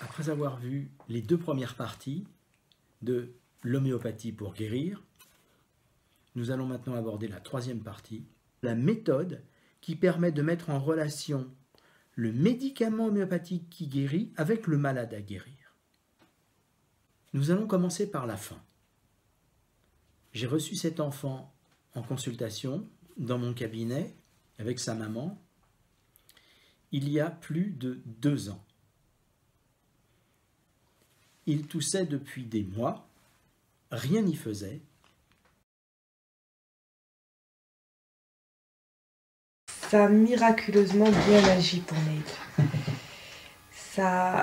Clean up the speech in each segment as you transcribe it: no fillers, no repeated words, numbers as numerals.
Après avoir vu les deux premières parties de l'homéopathie pour guérir, nous allons maintenant aborder la troisième partie, la méthode qui permet de mettre en relation le médicament homéopathique qui guérit avec le malade à guérir. Nous allons commencer par la fin. J'ai reçu cet enfant en consultation dans mon cabinet avec sa maman il y a plus de 2 ans. Il toussait depuis des mois, rien n'y faisait. Ça a miraculeusement bien agi pour Nate. Ça,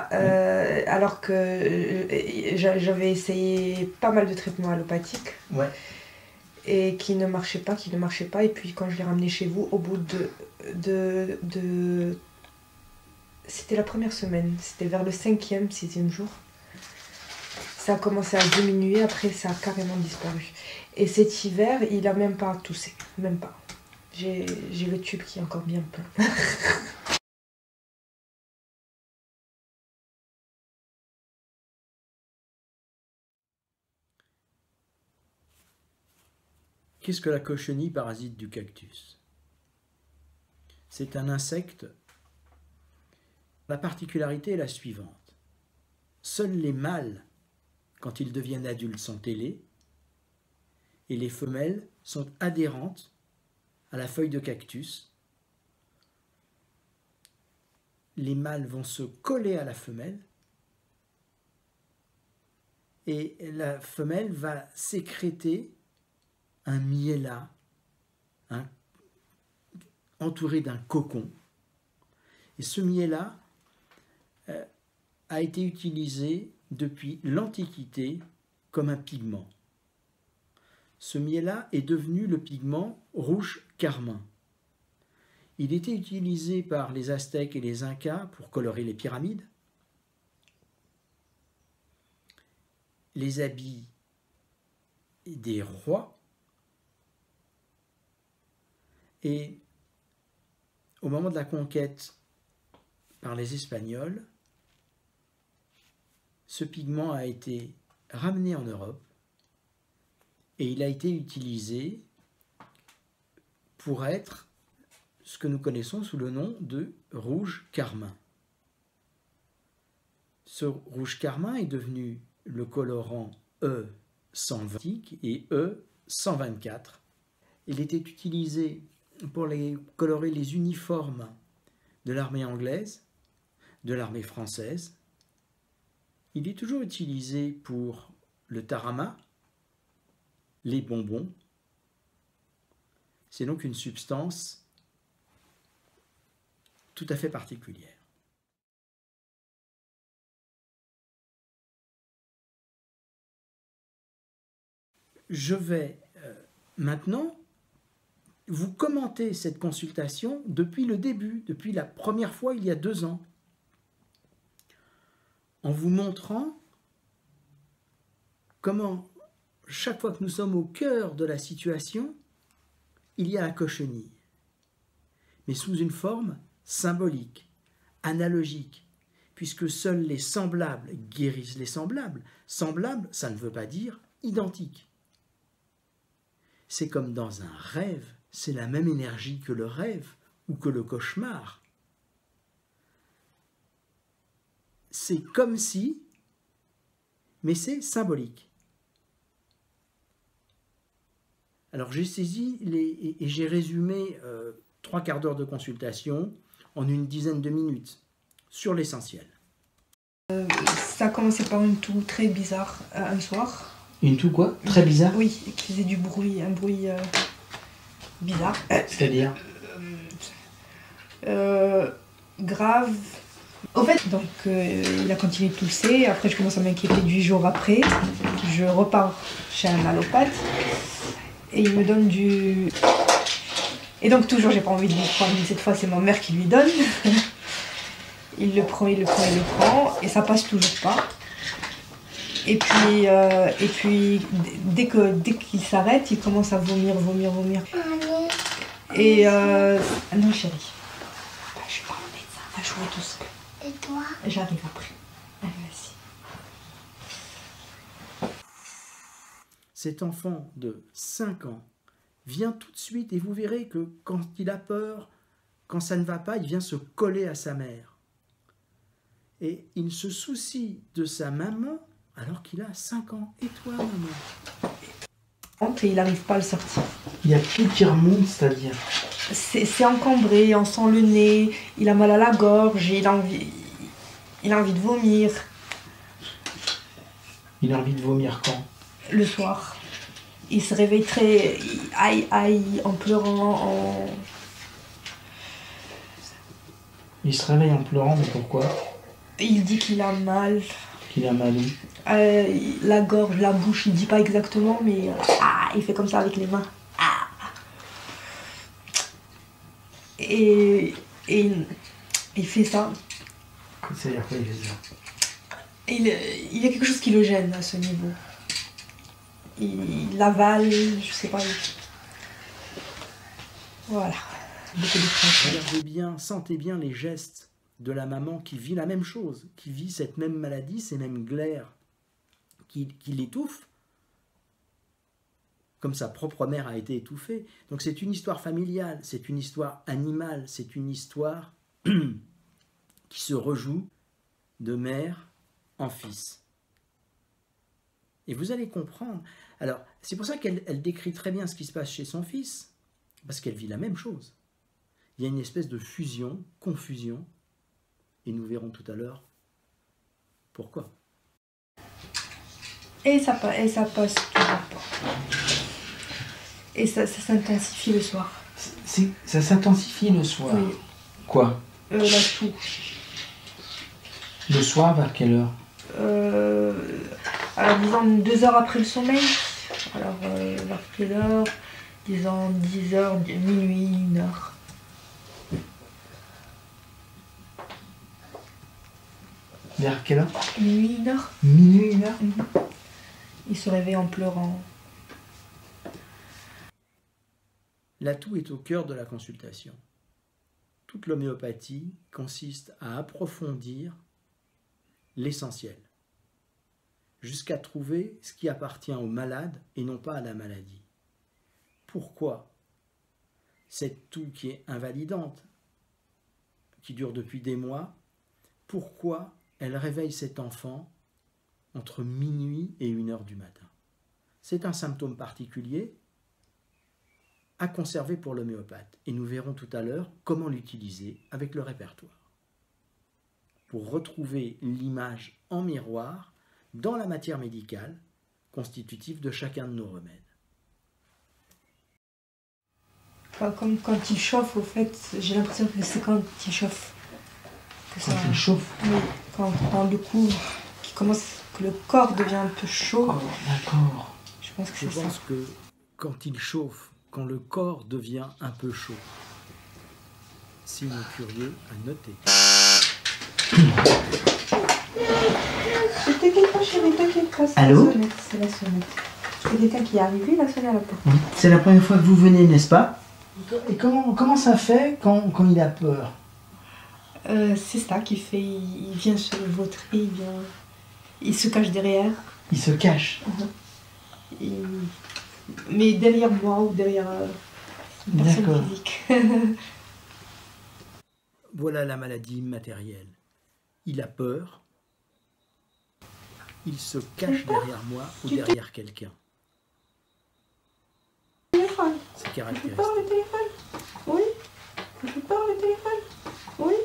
alors que j'avais essayé pas mal de traitements allopathiques. Ouais. Et qui ne marchaient pas. Et puis quand je l'ai ramené chez vous, au bout de c'était la première semaine, c'était vers le 5e, 6e jour. Ça a commencé à diminuer, après ça a carrément disparu. Et cet hiver, il a même pas toussé, même pas. J'ai le tube qui est encore bien plein. Qu'est-ce que la cochenille, parasite du cactus? C'est un insecte. La particularité est la suivante. Seuls les mâles, quand ils deviennent adultes, sont ailés, et les femelles sont adhérentes à la feuille de cactus. Les mâles vont se coller à la femelle, et la femelle va sécréter un miella entouré d'un cocon. Et ce miella a été utilisé depuis l'Antiquité comme un pigment. Ce miella est devenu le pigment rouge carmin. Il était utilisé par les Aztèques et les Incas pour colorer les pyramides, les habits des rois, et au moment de la conquête par les Espagnols, ce pigment a été ramené en Europe et il a été utilisé pour être ce que nous connaissons sous le nom de rouge carmin. Ce rouge carmin est devenu le colorant E120 et E124. Il était utilisé pour colorer les uniformes de l'armée anglaise, de l'armée française. Il est toujours utilisé pour le tarama, les bonbons. C'est donc une substance tout à fait particulière. Je vais maintenant vous commenter cette consultation depuis le début, depuis la première fois il y a 2 ans, en vous montrant comment, chaque fois que nous sommes au cœur de la situation, il y a la cochenille, mais sous une forme symbolique, analogique, puisque seuls les semblables guérissent les semblables. Semblable, ça ne veut pas dire identique. C'est comme dans un rêve, c'est la même énergie que le rêve ou que le cauchemar. C'est comme si, mais c'est symbolique. Alors j'ai saisi et j'ai résumé 3/4 d'heure de consultation en une dizaine de minutes sur l'essentiel. Ça a commencé par une toux très bizarre un soir. Une toux quoi? Très bizarre? Oui, qui faisait du bruit, un bruit bizarre. C'est-à-dire grave. Au fait, donc il a continué de tousser. Après, je commence à m'inquiéter 8 jours après. Je repars chez un allopathe et il me donne du. Et donc, toujours, j'ai pas envie de lui prendre. Cette fois, c'est ma mère qui lui donne. Il le prend, et ça passe toujours pas. Et puis dès qu'il s'arrête, il commence à vomir. Et non chérie, je suis pas en médecin, va jouer tout seul. Et toi? J'arrive après. cet enfant de 5 ans vient tout de suite et vous verrez que quand il a peur, quand ça ne va pas, il vient se coller à sa mère. Et il se soucie de sa maman alors qu'il a 5 ans. Et toi, maman? Et il n'arrive pas à le sortir. Il y a tout qui remonte, c'est-à-dire? C'est encombré, on sent le nez, il a mal à la gorge, il a envie de vomir. Il a envie de vomir quand? Le soir. Il se réveille aïe, en pleurant, Il se réveille en pleurant, mais pourquoi? Il dit qu'il a mal. Qu'il a mal où? La gorge, la bouche, il dit pas exactement, mais il fait comme ça avec les mains. Et il fait ça. C'est-à-dire quoi, il fait ça? Il y a quelque chose qui le gêne à ce niveau. Il avale, je sais pas. Voilà. Beaucoup de pression. Regardez bien, sentez bien les gestes de la maman qui vit la même chose, qui vit cette même maladie, ces mêmes glaires, qui l'étouffent, comme sa propre mère a été étouffée. Donc c'est une histoire familiale, c'est une histoire animale, c'est une histoire qui se rejoue de mère en fils. Et vous allez comprendre. Alors, c'est pour ça qu'elle décrit très bien ce qui se passe chez son fils, parce qu'elle vit la même chose. Il y a une espèce de fusion, confusion, et nous verrons tout à l'heure pourquoi. Et ça passe toujours pas. Et ça s'intensifie le soir. Ça s'intensifie le soir? Oui. Quoi? La toux. Le soir, vers quelle heure? Alors disons 2 heures après le sommeil. Alors vers quelle heure? Disons 10 heures, minuit, 1 heure. Vers quelle heure? Minuit, 1 heure. Minuit, 1 heure. Il se réveille en pleurant. La toux est au cœur de la consultation. Toute l'homéopathie consiste à approfondir l'essentiel, jusqu'à trouver ce qui appartient au malade et non pas à la maladie. Pourquoi cette toux qui est invalidante, qui dure depuis des mois, pourquoi elle réveille cet enfant entre minuit et 1 heure du matin? C'est un symptôme particulier à conserver pour l'homéopathe. Et nous verrons tout à l'heure comment l'utiliser avec le répertoire pour retrouver l'image en miroir dans la matière médicale constitutive de chacun de nos remèdes. Comme quand il chauffe, au fait, j'ai l'impression que c'est quand il chauffe. Quand il chauffe? Oui, quand le coup, que le corps devient un peu chaud. Oh, d'accord. Je pense que c'est ça. Je pense que quand il chauffe, quand le corps devient un peu chaud, signe curieux à noter. C'était quelqu'un, chérie, t'inquiète pas, c'est Allô? la sonnette, c'est la sonnette. C'est quelqu'un qui est arrivé, il a sonné à la porte. C'est la première fois que vous venez, n'est-ce pas? Et comment ça fait quand il a peur? C'est ça qui fait, il vient se vautrer, il se cache derrière. Il se cache? Mais derrière moi ou derrière une personne physique. Voilà la maladie matérielle. Il a peur, il se cache derrière moi ou derrière quelqu'un. Téléphone. C'est Je caractéristique. parle au téléphone. Oui. Je parle au téléphone. Oui.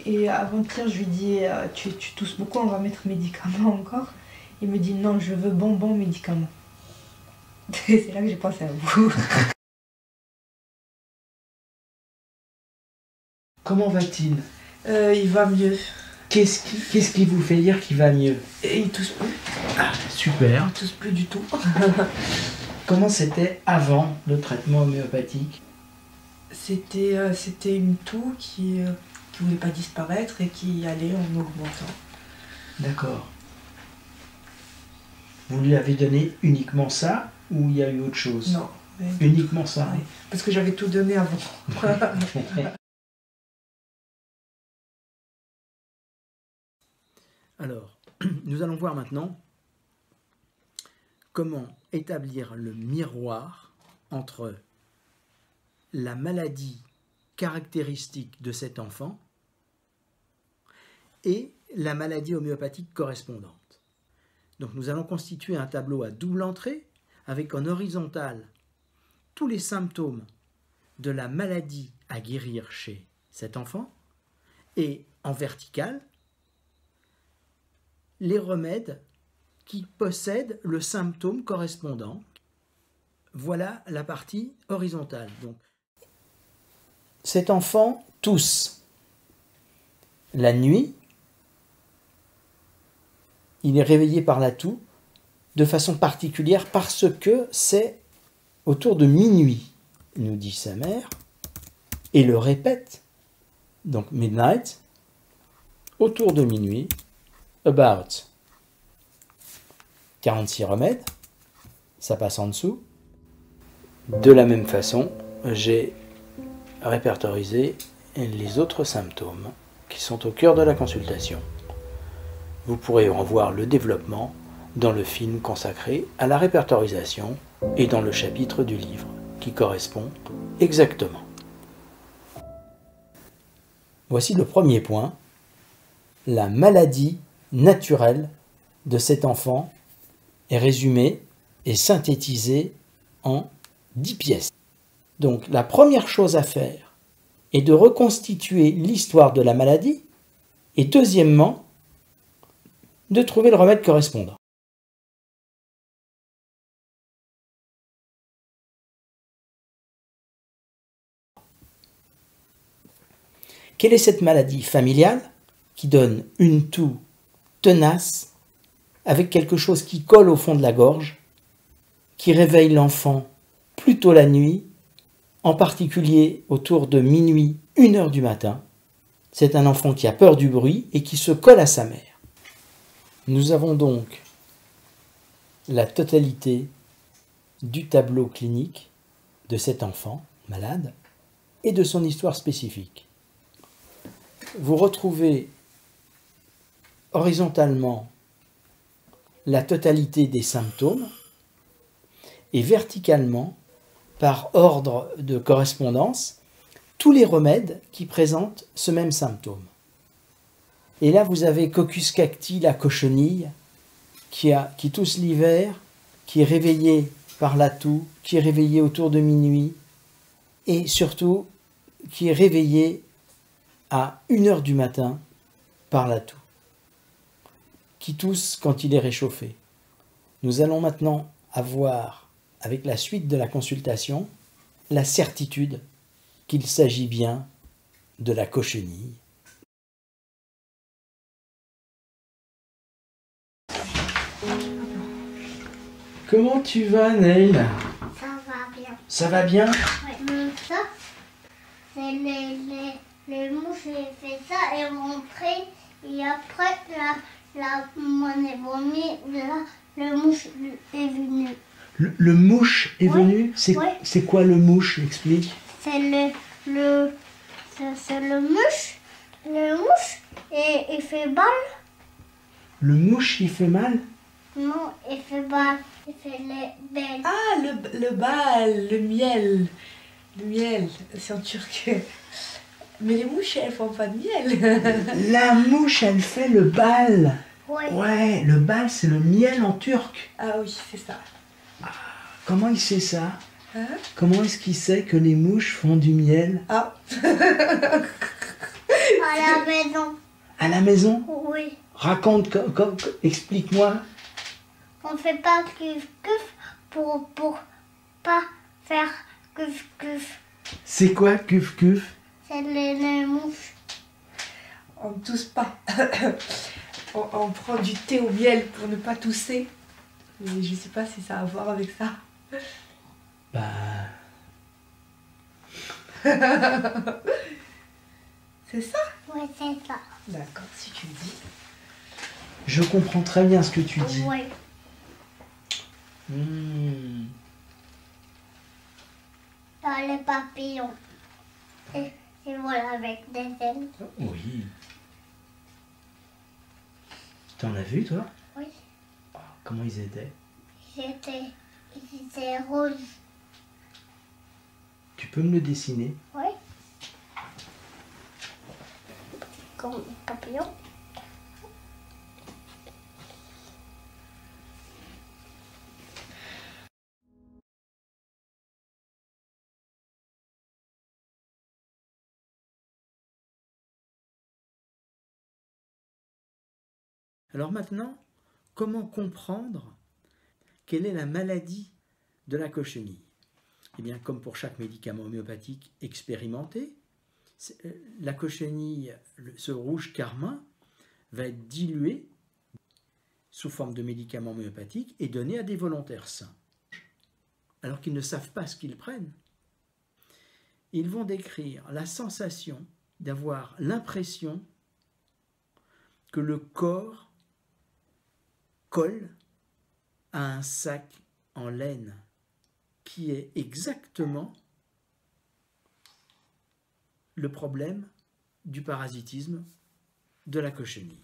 Et avant-hier, je lui dis, tu tousses beaucoup, on va mettre médicaments encore. Il me dit, non, je veux bonbons médicaments. C'est là que j'ai pensé à vous. Comment va-t-il? Il va mieux. Qu'est-ce qui vous fait dire qu'il va mieux? Et il tousse plus. Ah, super. Il tousse plus du tout. Comment c'était avant le traitement homéopathique? C'était une toux qui voulait pas disparaître et qui allait en augmentant. D'accord. Vous lui avez donné uniquement ça ou il y a eu autre chose? Non. Mais... Uniquement ça. Oui, parce que j'avais tout donné avant. Alors, Nous allons voir maintenant comment établir le miroir entre la maladie caractéristique de cet enfant et la maladie homéopathique correspondante. Donc nous allons constituer un tableau à double entrée avec en horizontal tous les symptômes de la maladie à guérir chez cet enfant et en vertical les remèdes qui possèdent le symptôme correspondant. Voilà la partie horizontale. Donc, cet enfant tousse. La nuit, il est réveillé par la toux de façon particulière parce que c'est autour de minuit, nous dit sa mère, et le répète, donc midnight, autour de minuit, about 46 remèdes, ça passe en dessous. De la même façon, j'ai répertorisé les autres symptômes qui sont au cœur de la consultation. Vous pourrez en voir le développement dans le film consacré à la répertorisation et dans le chapitre du livre qui correspond exactement. Voici le premier point, la maladie naturelle de cet enfant est résumée et synthétisée en 10 pièces. Donc la première chose à faire est de reconstituer l'histoire de la maladie et deuxièmement, de trouver le remède correspondant. Quelle est cette maladie familiale qui donne une toux tenace avec quelque chose qui colle au fond de la gorge, qui réveille l'enfant plutôt la nuit, en particulier autour de minuit, 1 heure du matin. C'est un enfant qui a peur du bruit et qui se colle à sa mère. Nous avons donc la totalité du tableau clinique de cet enfant malade et de son histoire spécifique. Vous retrouvez horizontalement la totalité des symptômes et verticalement, par ordre de correspondance, tous les remèdes qui présentent ce même symptôme. Et là, vous avez Coccus cacti, la cochenille, qui tousse l'hiver, qui est réveillée par la toux, qui est réveillée autour de minuit, et surtout, qui est réveillée à 1 heure du matin par la toux, qui tousse quand il est réchauffé. Nous allons maintenant avoir, avec la suite de la consultation, la certitude qu'il s'agit bien de la cochenille. Comment tu vas, Neil? Ça va bien. Ça va bien? Ouais. Ça, c'est les mouches, j'ai fait ça et rentré. Et après, on est vomi, le mouche est venu. Le mouche est venu? Ouais. C'est quoi le mouche? Explique. C'est le mouche. Le mouche, et il fait balle. Le mouche, il fait mal? Non, il fait balle. Il fait les belles. Ah, le bal, le miel. Le miel, c'est en turc. Mais les mouches, elles font pas de miel. La mouche, elle fait le bal. Ouais. Ouais, le bal, c'est le miel en turc. Ah oui, c'est ça. Comment il sait ça? Hein? Comment est-ce qu'il sait que les mouches font du miel? Ah. À la maison. À la maison? Oui. Raconte, explique-moi. On fait pas cuf-cuf pour pas faire cuf-cuf. C'est quoi cuf-cuf? C'est les mouches. On ne tousse pas. on prend du thé au miel pour ne pas tousser. Mais je sais pas si ça a à voir avec ça. Bah... C'est ça? Oui, c'est ça. D'accord, si tu le dis. Je comprends très bien ce que tu dis. Oui. Dans les papillons. Et voilà, avec des ailes. Oui. T'en as vu, toi? Oui. Oh, comment ils étaient? Ils étaient roses. Tu peux me le dessiner? Oui. Comme un papillon. Alors maintenant, comment comprendre quelle est la maladie de la cochenille? Eh bien, comme pour chaque médicament homéopathique expérimenté, la cochenille, ce rouge carmin, va être dilué sous forme de médicament homéopathique et donné à des volontaires sains. Alors qu'ils ne savent pas ce qu'ils prennent, ils vont décrire la sensation d'avoir l'impression que le corps colle à un sac en laine qui est exactement le problème du parasitisme de la cochenille.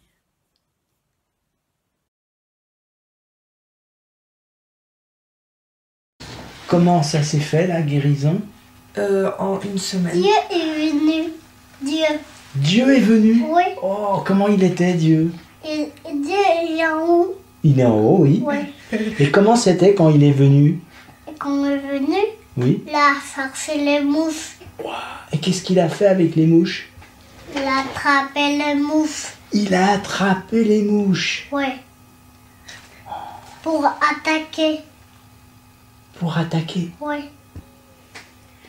Comment ça s'est fait, la guérison? En une semaine. Dieu est venu. Dieu. Dieu est venu? Oui. Oh, comment il était, Dieu? Et Dieu est en haut. Il est en haut, oui. Oui. Et comment c'était quand il est venu? Et quand on est venu, Oui. il a cherché les mouches. Et qu'est-ce qu'il a fait avec les mouches? Il a attrapé les mouches. Il a attrapé les mouches. Oui. Pour attaquer. Pour attaquer. Oui.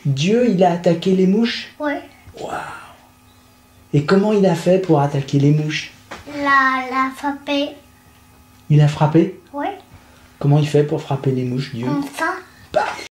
Dieu, il a attaqué les mouches? Oui. Waouh! Et comment il a fait pour attaquer les mouches? Il a frappé. Il a frappé? Oui. Comment il fait pour frapper les mouches, Dieu? Comme ça.